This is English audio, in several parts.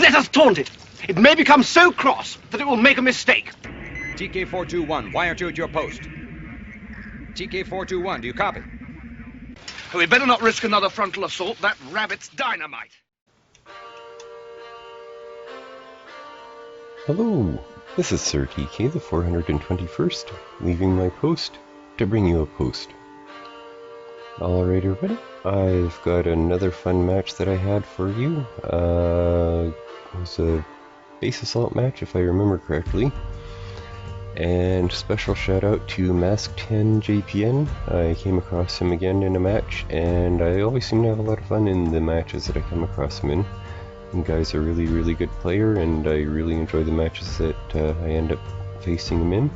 Let us taunt it. It may become so cross that it will make a mistake. TK-421, why aren't you at your post? TK-421, do you copy? We'd better not risk another frontal assault. That rabbit's dynamite. Hello, this is Sir TK, the 421st, leaving my post to bring you a post. Alright everybody, I've got another fun match that I had for you. It was a base assault match if I remember correctly. And special shout out to mask10 JPN. I came across him again in a match, and I always seem to have a lot of fun in the matches that I come across him in. The guy's a really good player, and I really enjoy the matches that I end up facing him in.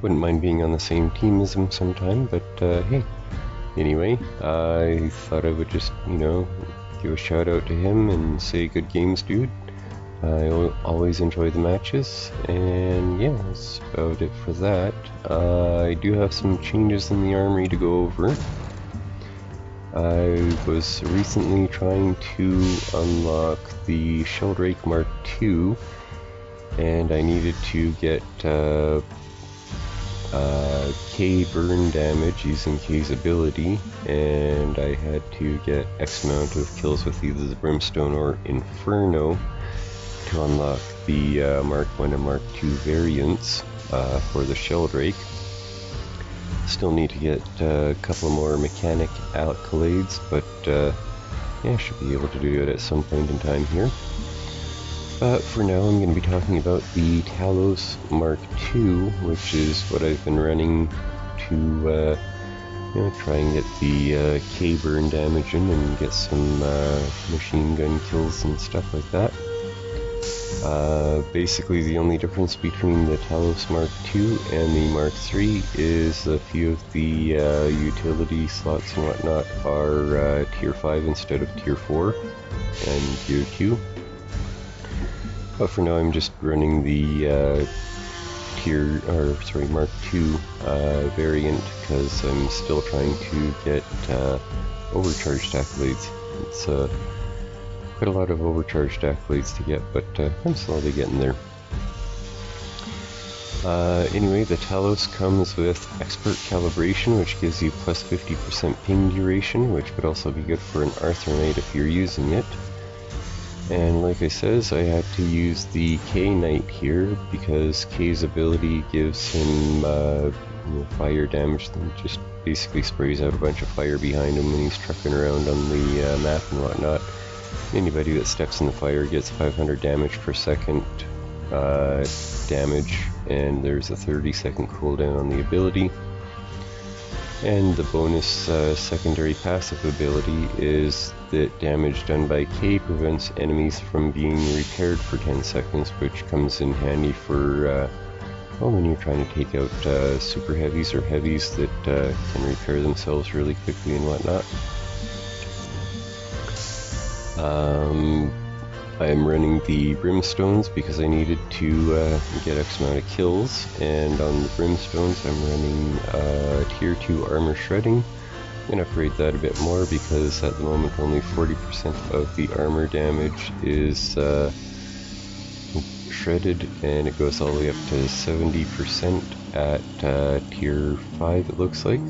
Wouldn't mind being on the same team as him sometime, but hey. Anyway, I thought I would just, give a shout out to him and say good games, dude. I always enjoy the matches, and yeah, that's about it for that. I do have some changes in the armory to go over. I was recently trying to unlock the Sheldrake Mark II, and I needed to get K burn damage using K's ability, and I had to get X amount of kills with either the Brimstone or Inferno to unlock the Mark I and Mark II variants for the Sheldrake. Still need to get a couple more mechanic accolades, but yeah, should be able to do it at some point in time here. But for now, I'm going to be talking about the Talos Mark II, which is what I've been running to try and get the K burn damage in and get some machine gun kills and stuff like that. Basically the only difference between the Talos Mark II and the Mark III is a few of the utility slots and whatnot are tier 5 instead of tier 4 and tier 2. But for now I'm just running the Mark II variant because I'm still trying to get overcharged accolades. It's quite a lot of overcharged accolades to get, but I'm slowly getting there. Anyway, the Talos comes with expert calibration, which gives you plus 50% ping duration, which could also be good for an Arthur Knight if you're using it. And like I says, I had to use the K Knight here because K's ability gives him fire damage and just basically sprays out a bunch of fire behind him when he's trucking around on the map and whatnot. Anybody that steps in the fire gets 500 damage per second damage, and there's a 30-second cooldown on the ability. And the bonus secondary passive ability is that damage done by K prevents enemies from being repaired for 10 seconds, which comes in handy for when you're trying to take out super heavies or heavies that can repair themselves really quickly and whatnot. I'm running the Brimstones because I needed to get X amount of kills, and on the Brimstones I'm running tier 2 armor shredding. I'm going to upgrade that a bit more because at the moment only 40% of the armor damage is shredded, and it goes all the way up to 70% at tier 5 it looks like.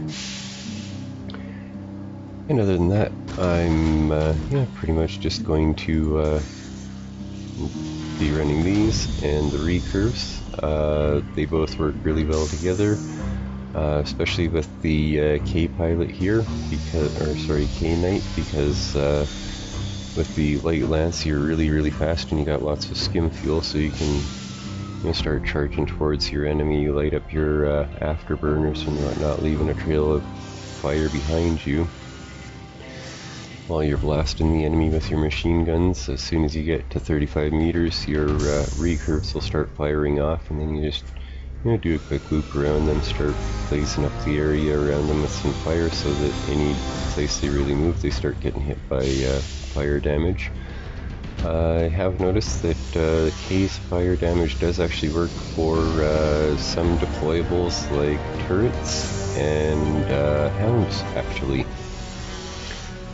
And other than that, I'm pretty much just going to be running these and the recurves. They both work really well together, especially with the K pilot here, K Knight, because with the Light Lance you're really fast and you got lots of skim fuel, so you can start charging towards your enemy. You light up your afterburners and whatnot, leaving a trail of fire behind you while you're blasting the enemy with your machine guns. As soon as you get to 35 meters, your recurves will start firing off, and then you just do a quick loop around them, start blazing up the area around them with some fire so that any place they really move, they start getting hit by fire damage. I have noticed that the K's fire damage does actually work for some deployables like turrets and hounds, actually.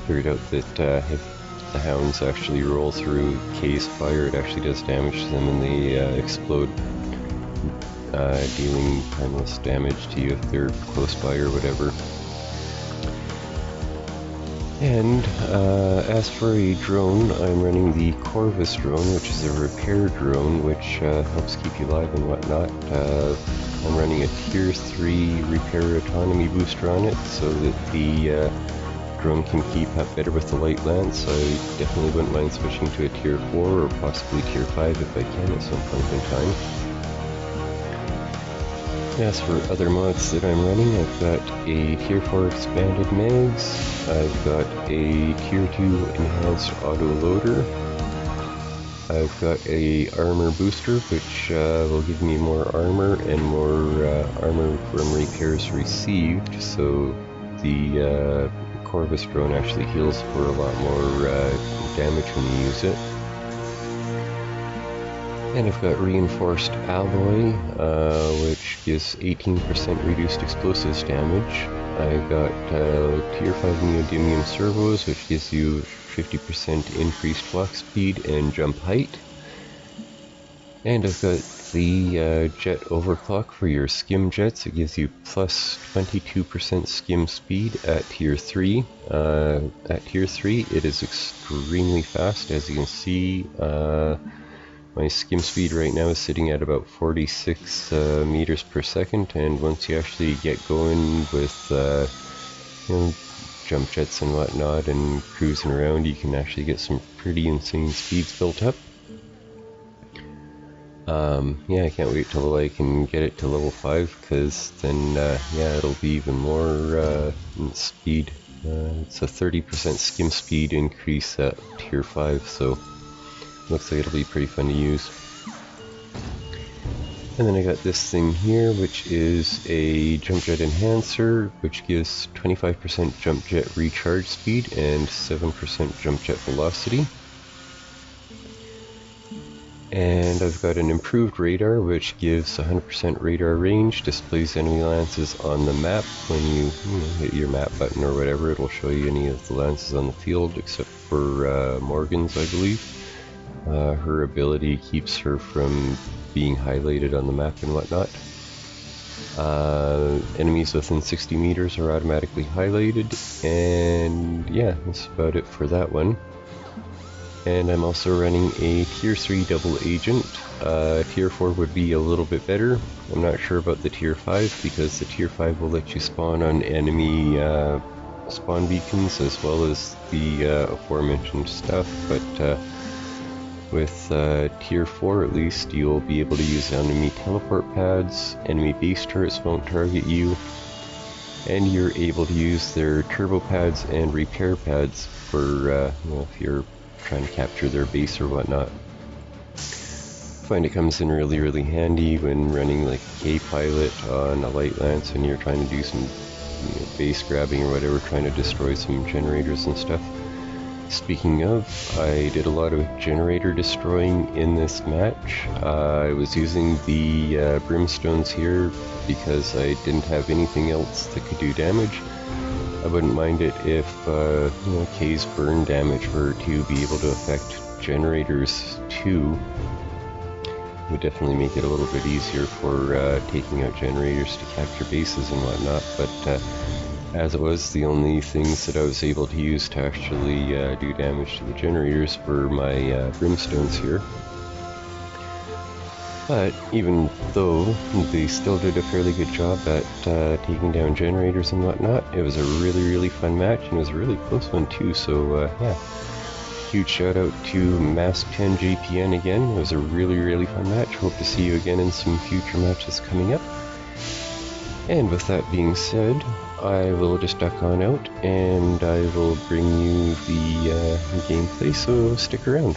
Figured out that if the hounds actually roll through K's fire, it actually does damage to them and they explode, dealing harmless damage to you if they're close by or whatever. And as for a drone, I'm running the Corvus drone, which is a repair drone, which helps keep you alive and whatnot. I'm running a tier 3 repair autonomy booster on it, so that the drone can keep up better with the Light Lance. I definitely wouldn't mind switching to a tier 4 or possibly tier 5 if I can at some point in time. As for other mods that I'm running, I've got a tier 4 expanded mags, I've got a tier 2 enhanced auto loader, I've got a armor booster which will give me more armor and more armor from repairs received, so the Corvus drone actually heals for a lot more damage when you use it. And I've got reinforced alloy, which gives 18% reduced explosives damage. I've got tier 5 neodymium servos, which gives you 50% increased flock speed and jump height. And I've got the jet overclock for your skim jets. It gives you plus 22% skim speed at tier 3. At tier 3 it is extremely fast, as you can see. My skim speed right now is sitting at about 46 meters per second, and once you actually get going with you know, jump jets and whatnot and cruising around, you can actually get some pretty insane speeds built up. Yeah, I can't wait till I can get it to level 5, because then yeah, it'll be even more speed. It's a 30% skim speed increase at tier 5, so looks like it'll be pretty fun to use. And then I got this thing here, which is a jump jet enhancer, which gives 25% jump jet recharge speed and 7% jump jet velocity. And I've got an improved radar, which gives 100% radar range, displays enemy lances on the map. When you hit your map button or whatever, it'll show you any of the lances on the field, except for Morgan's, I believe. Her ability keeps her from being highlighted on the map and whatnot. Enemies within 60 meters are automatically highlighted, and yeah, that's about it for that one. And I'm also running a tier 3 double agent. Tier 4 would be a little bit better. I'm not sure about the tier 5, because the tier 5 will let you spawn on enemy spawn beacons as well as the aforementioned stuff, but with tier 4 at least, you'll be able to use enemy teleport pads, enemy base turrets won't target you, and you're able to use their turbo pads and repair pads for you know, if you're trying to capture their base or whatnot. I find it comes in really handy when running like a K-pilot on a Light Lance and you're trying to do some base grabbing or whatever, trying to destroy some generators and stuff. Speaking of, I did a lot of generator destroying in this match. I was using the brimstones here because I didn't have anything else that could do damage. I wouldn't mind it if you know, K's burn damage were to be able to affect generators too. It would definitely make it a little bit easier for taking out generators to capture bases and whatnot, but as it was, the only things that I was able to use to actually do damage to the generators were my brimstones here. But even though they still did a fairly good job at taking down generators and whatnot, it was a really fun match, and it was a really close one too, so yeah. Huge shout out to mask10 JPN again. It was a really fun match. Hope to see you again in some future matches coming up. And with that being said, I will just duck on out and I will bring you the gameplay, so stick around.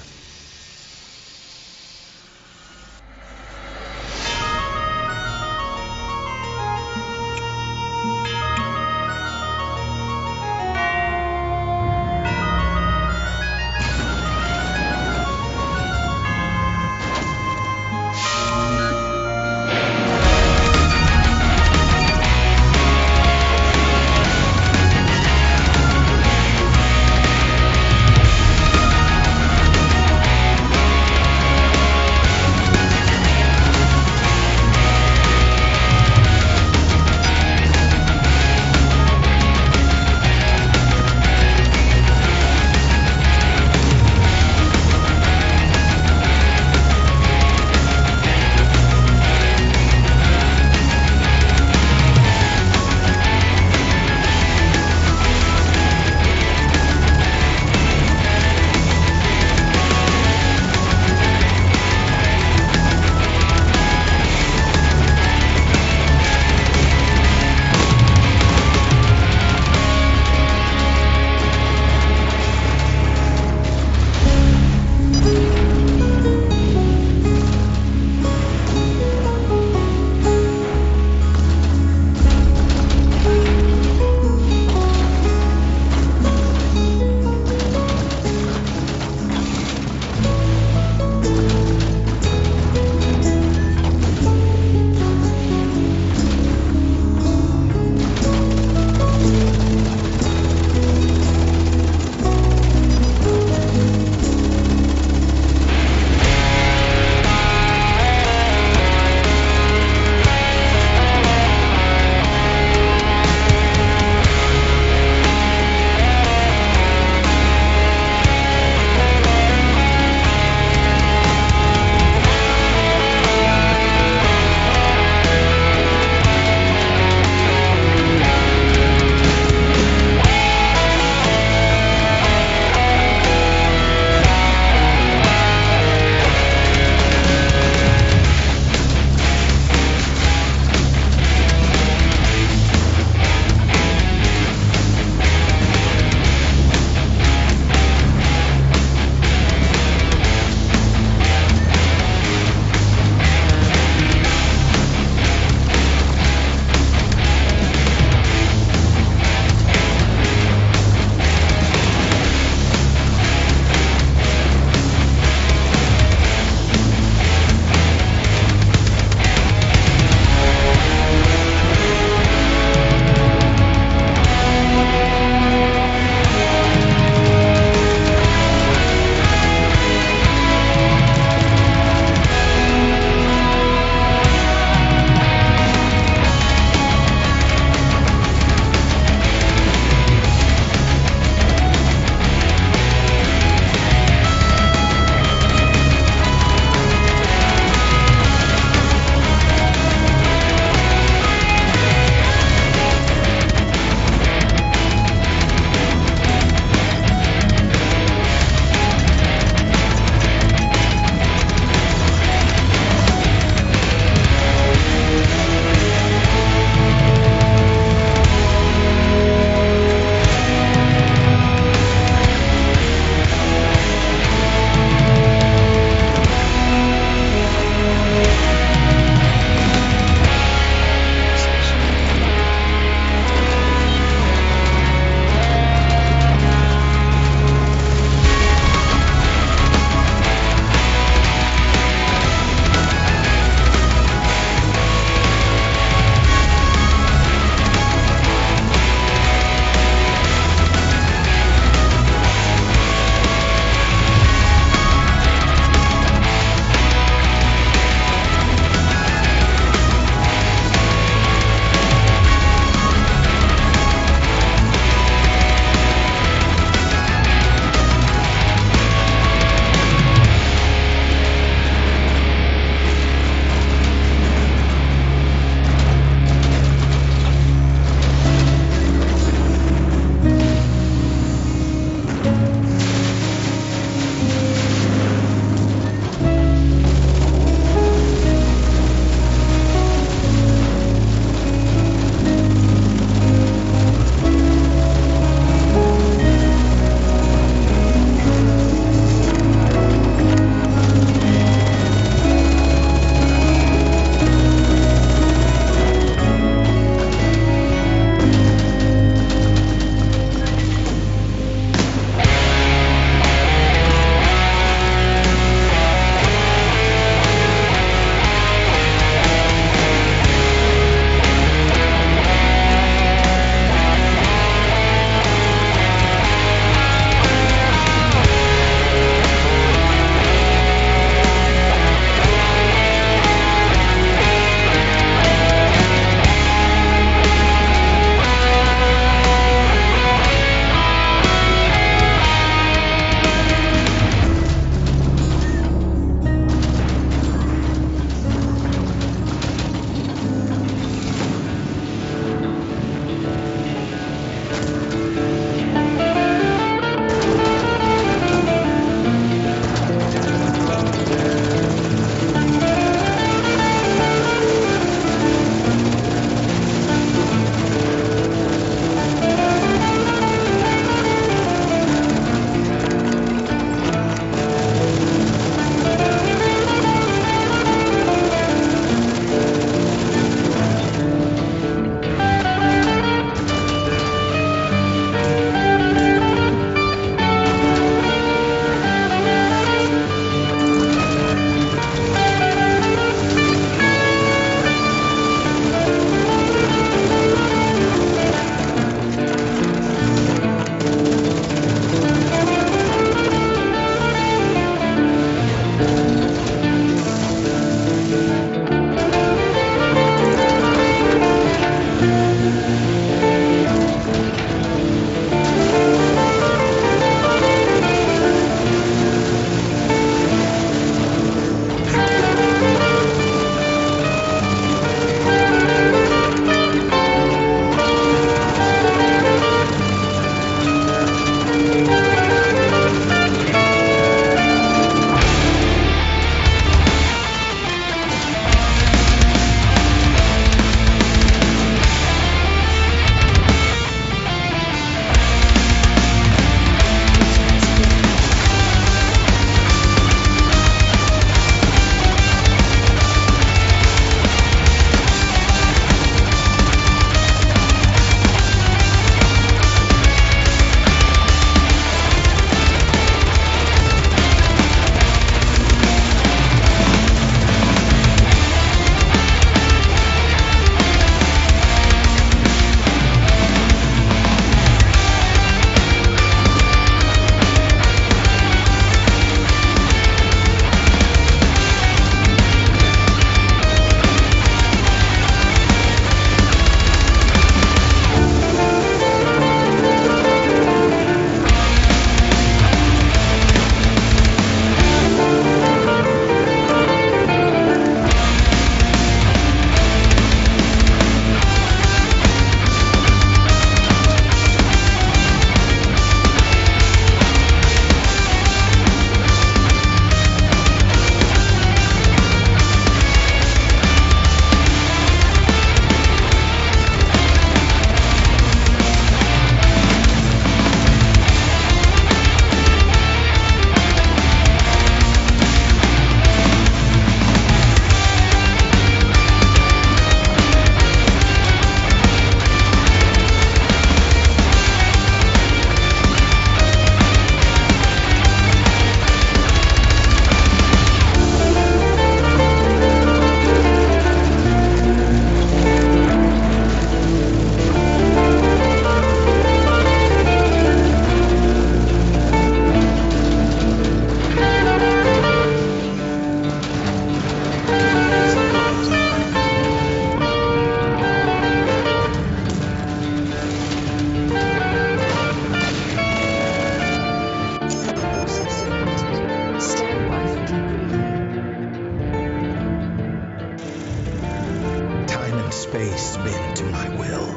face bend to my will?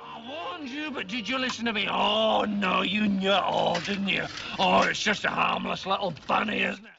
I warned you, but did you listen to me? Oh, no, you knew it all, didn't you? Oh, it's just a harmless little bunny, isn't it?